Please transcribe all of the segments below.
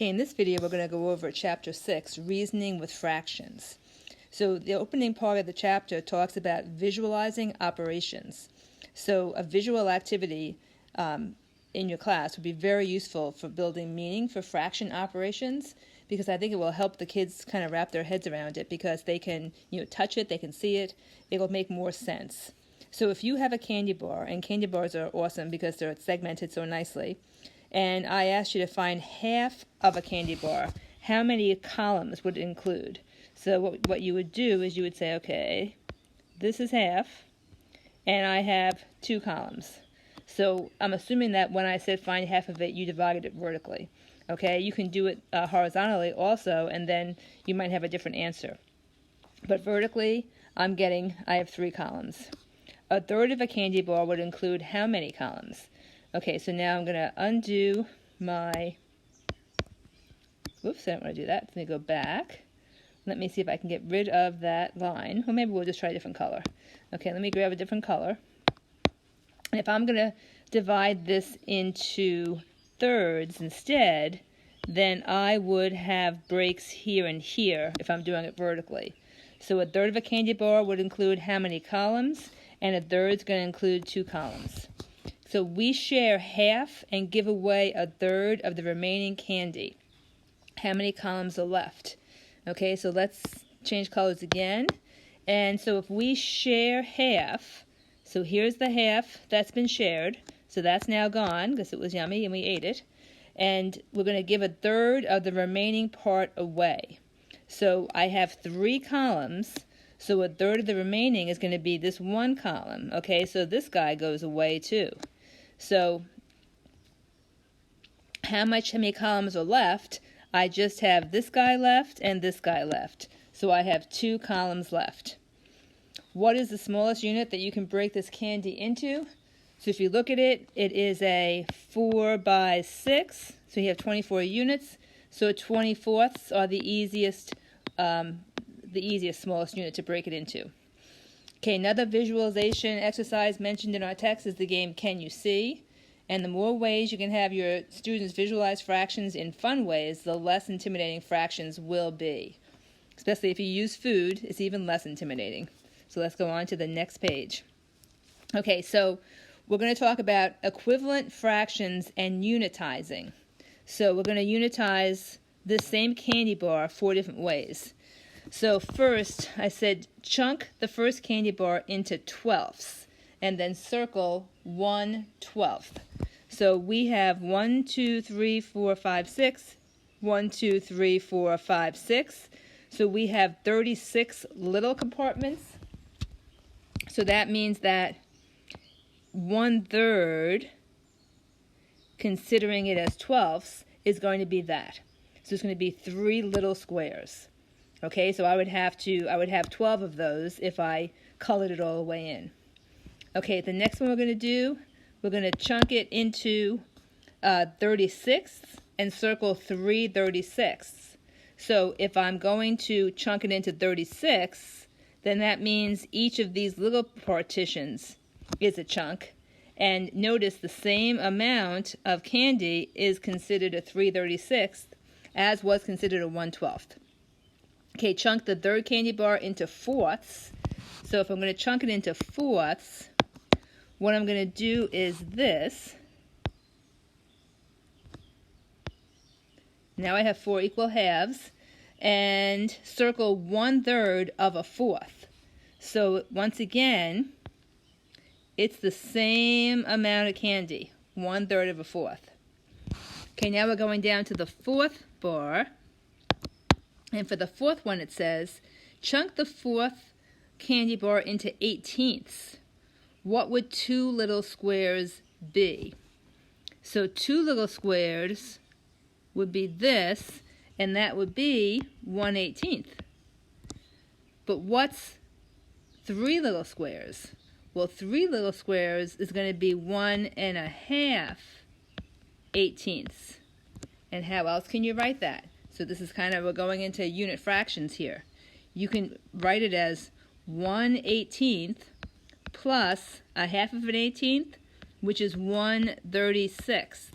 Okay, in this video we're going to go over Chapter 6, Reasoning with Fractions. So the opening part of the chapter talks about visualizing operations. So a visual activity in your class would be very useful for building meaning for fraction operations, because I think it will help the kids kind of wrap their heads around it, because they can touch it, they can see it, it will make more sense. So if you have a candy bar, and candy bars are awesome because they're segmented so nicely, and I asked you to find half of a candy bar, how many columns would it include? So what you would do is you would say, okay, this is half, and I have 2 columns. So I'm assuming that when I said find half of it, you divided it vertically. Okay, you can do it horizontally also, and then you might have a different answer. But vertically, I have 3 columns. A third of a candy bar would include how many columns? Okay, so now I'm going to undo my, whoops, I don't want to do that. Let me go back. Let me see if I can get rid of that line. Or maybe we'll just try a different color. Okay, let me grab a different color. And if I'm going to divide this into thirds instead, then I would have breaks here and here if I'm doing it vertically. So a third of a candy bar would include how many columns? And a third is going to include 2 columns. So we share half and give away a third of the remaining candy. How many columns are left? Okay, so let's change colors again. And so if we share half, so here's the half that's been shared. So that's now gone because it was yummy and we ate it. And we're going to give a third of the remaining part away. So I have 3 columns. So a third of the remaining is going to be this 1 column. Okay, so this guy goes away too. So how many columns are left? I just have this guy left and this guy left. So I have 2 columns left. What is the smallest unit that you can break this candy into? So if you look at it, it is a 4 by 6. So you have 24 units. So 24ths are the easiest smallest unit to break it into. Okay, another visualization exercise mentioned in our text is the game Can You See? And the more ways you can have your students visualize fractions in fun ways, the less intimidating fractions will be. Especially if you use food, it's even less intimidating. So let's go on to the next page. Okay, so we're going to talk about equivalent fractions and unitizing. So we're going to unitize this same candy bar 4 different ways. So first, I said chunk the first candy bar into 12ths and then circle 1/12. So we have 1, 2, 3, 4, 5, 6. 1, 2, 3, 4, 5, 6. So we have 36 little compartments. So that means that 1/3, considering it as 12ths, is going to be that. So it's going to be 3 little squares. Okay, so I would have 12 of those if I colored it all the way in. Okay, the next one we're going to do, we're going to chunk it into 36ths and circle 3 36ths. So if I'm going to chunk it into 36, then that means each of these little partitions is a chunk. And notice the same amount of candy is considered a 3 36th as was considered a 1/12. Okay, chunk the third candy bar into 4ths. So if I'm going to chunk it into 4ths, what I'm going to do is this. Now I have 4 equal halves, and circle 1/3 of a 4th. So once again, it's the same amount of candy, 1/3 of a 4th. Okay, now we're going down to the 4th bar. And for the 4th one, it says, chunk the 4th candy bar into 18ths. What would 2 little squares be? So 2 little squares would be this, and that would be 1/18. But what's 3 little squares? Well, 3 little squares is going to be 1.5 18ths. And how else can you write that? So this is we're going into unit fractions here. You can write it as 1/18 plus a half of an 18th, which is 1/36.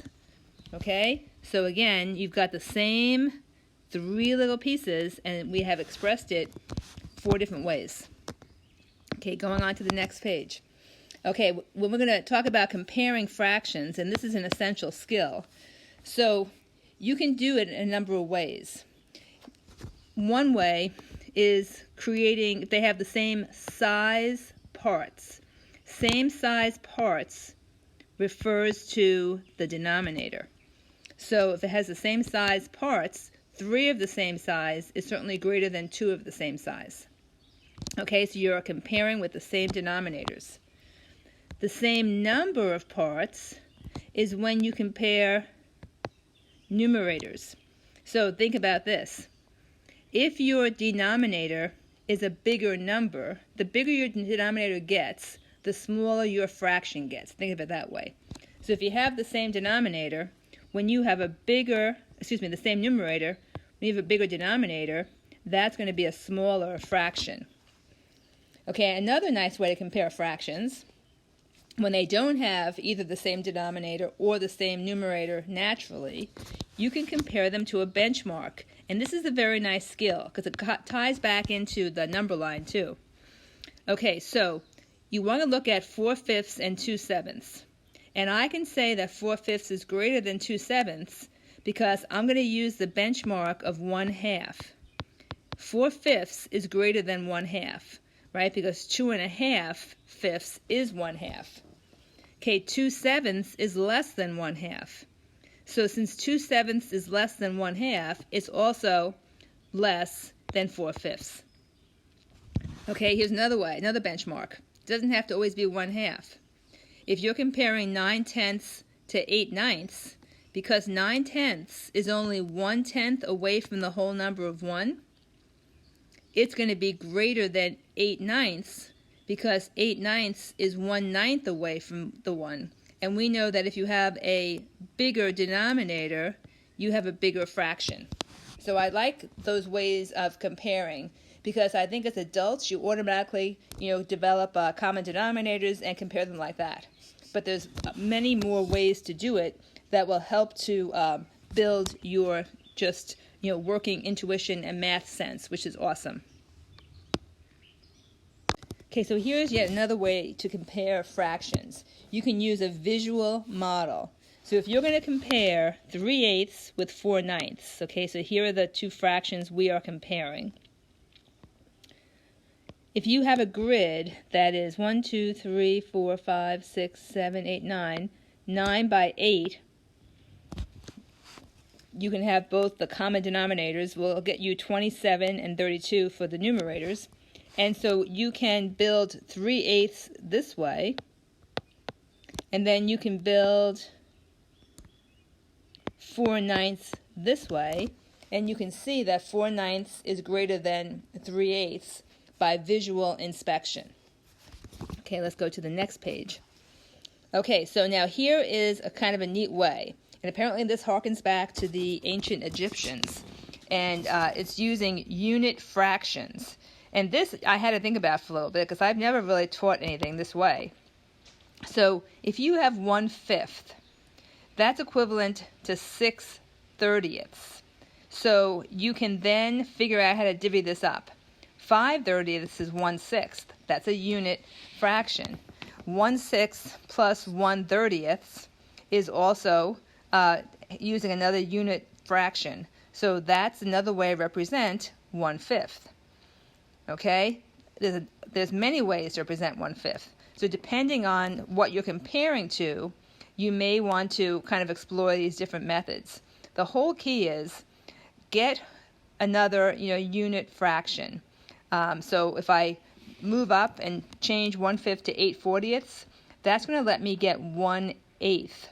Okay? So again, you've got the same 3 little pieces, and we have expressed it 4 different ways. Okay, going on to the next page. Okay, well, we're going to talk about comparing fractions, and this is an essential skill. So you can do it in a number of ways. One way is creating, if they have the same size parts. Same size parts refers to the denominator. So if it has the same size parts, 3 of the same size is certainly greater than 2 of the same size. Okay, so you're comparing with the same denominators. The same number of parts is when you compare numerators. So think about this. If your denominator is a bigger number, the bigger your denominator gets, the smaller your fraction gets. Think of it that way. So if you have the same denominator, when you have the same numerator, when you have a bigger denominator, that's going to be a smaller fraction. Okay, another nice way to compare fractions, when they don't have either the same denominator or the same numerator naturally, you can compare them to a benchmark. And this is a very nice skill because it ties back into the number line too. Okay, so you want to look at 4/5 and 2/7. And I can say that 4/5 is greater than 2/7 because I'm going to use the benchmark of 1/2. 4/5 is greater than 1/2, right? Because 2.5 is 1/2. Okay, 2/7 is less than 1/2. So since 2/7 is less than 1/2, it's also less than 4/5. Okay, here's another way, another benchmark. It doesn't have to always be 1/2. If you're comparing 9/10 to 8/9, because 9/10 is only 1/10 away from the whole number of 1, it's going to be greater than 8/9 because 8/9 is 1/9 away from the 1. And we know that if you have a bigger denominator, you have a bigger fraction. So I like those ways of comparing because I think as adults you automatically develop common denominators and compare them like that. But there's many more ways to do it that will help to build your working intuition and math sense, which is awesome. Okay, so here's yet another way to compare fractions. You can use a visual model. So if you're going to compare 3/8 with 4/9, okay, so here are the 2 fractions we are comparing. If you have a grid that is 1, 2, 3, 4, 5, 6, 7, 8, 9 by 8, you can have both the common denominators. Will get you 27 and 32 for the numerators. And so you can build 3/8 this way, and then you can build 4/9 this way, and you can see that 4/9 is greater than 3/8 by visual inspection. Okay, let's go to the next page. Okay, so now here is a kind of a neat way, and apparently this harkens back to the ancient Egyptians, and it's using unit fractions. And this I had to think about for a little bit because I've never really taught anything this way. So if you have 1/5, that's equivalent to 6/30. So you can then figure out how to divvy this up. 5/30 is 1/6. That's a unit fraction. 1/6 plus 1/30 is also using another unit fraction. So that's another way to represent 1/5. Okay? There's many ways to represent 1/5. So depending on what you're comparing to, you may want to kind of explore these different methods. The whole key is get another unit fraction. So if I move up and change 1/5 to 8/40, that's going to let me get 1/8.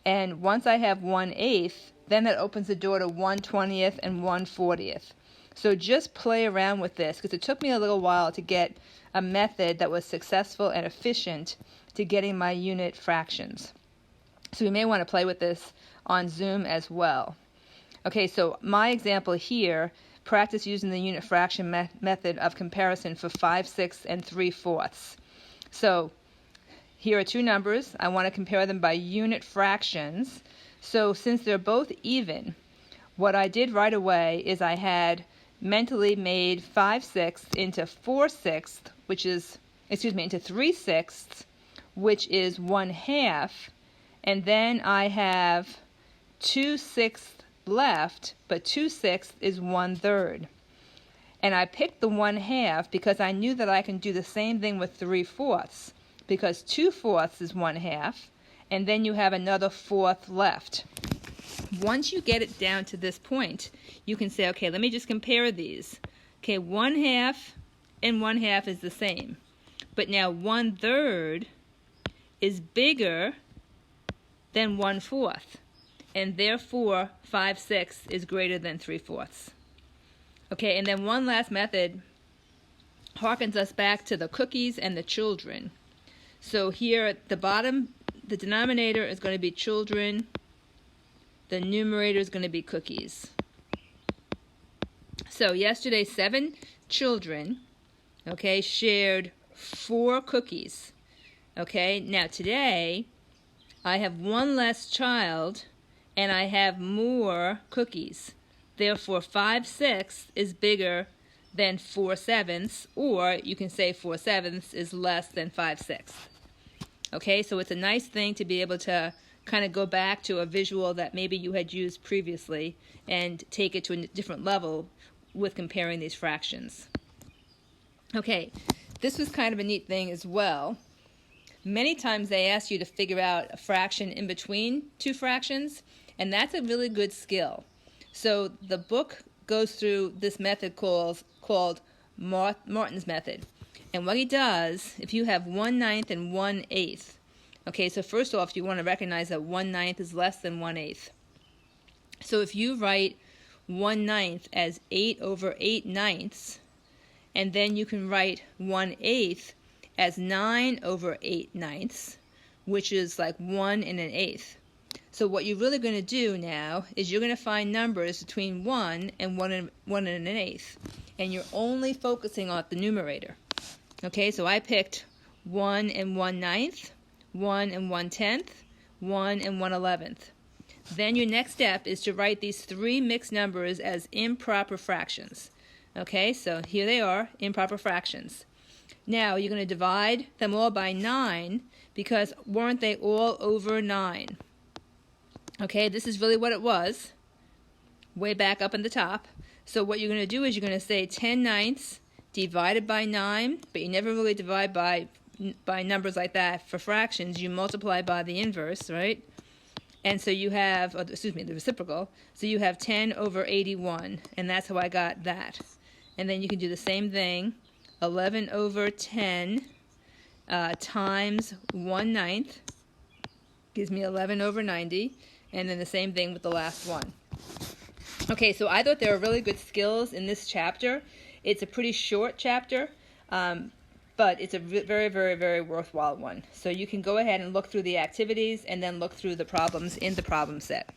And once I have 1/8, then that opens the door to 1/20 and 1/40. So just play around with this because it took me a little while to get a method that was successful and efficient to getting my unit fractions. So we may want to play with this on Zoom as well. Okay, so my example here, practice using the unit fraction method of comparison for 5/6 and 3/4. So here are 2 numbers. I want to compare them by unit fractions. So since they're both even, what I did right away is I had mentally made 5/6 into 4/6, into 3/6, which is 1/2, and then I have 2/6 left, but 2/6 is 1/3. And I picked the 1/2 because I knew that I can do the same thing with 3/4, because 2/4 is 1/2, and then you have another 1/4 left. Once you get it down to this point, you can say, okay, let me just compare these. Okay, 1/2 and 1/2 is the same, but now 1/3 is bigger than 1/4, and therefore 5/6 is greater than 3/4. Okay, and then one last method harkens us back to the cookies and the children. So here at the bottom, the denominator is going to be children, the numerator is going to be cookies. So yesterday, 7 children, okay, shared 4 cookies. Okay, now today, I have 1 less child, and I have more cookies. Therefore, 5/6 is bigger than 4/7, or you can say 4/7 is less than 5/6. Okay, so it's a nice thing to be able to kind of go back to a visual that maybe you had used previously and take it to a different level with comparing these fractions. Okay, this was kind of a neat thing as well. Many times they ask you to figure out a fraction in between 2 fractions, and that's a really good skill. So the book goes through this method called Morton's method. And what he does, if you have 1/9 and 1/8, okay, so first off, you want to recognize that 1/9 is less than 1/8. So if you write 1/9 as 8/8 and then you can write 1/8 as 9/8, which is like 1 1/8. So what you're really going to do now is you're going to find numbers between 1 and 1 1/8, and you're only focusing on the numerator. Okay, so I picked 1 1/9, 1 1/10, 1 1/11. Then your next step is to write these 3 mixed numbers as improper fractions. Okay, so here they are, improper fractions. Now you're going to divide them all by 9, because weren't they all over 9? Okay, this is really what it was, way back up in the top. So what you're going to do is you're going to say 10/9 divided by 9, but you never really divide by numbers like that for fractions. You multiply by the inverse, right? And so you have, the reciprocal. So you have 10/81, and that's how I got that. And then you can do the same thing, 11/10 times 1/9 gives me 11/90, and then the same thing with the last one. Okay, so I thought there were really good skills in this chapter. It's a pretty short chapter, but it's a very, very, very worthwhile one. So you can go ahead and look through the activities and then look through the problems in the problem set.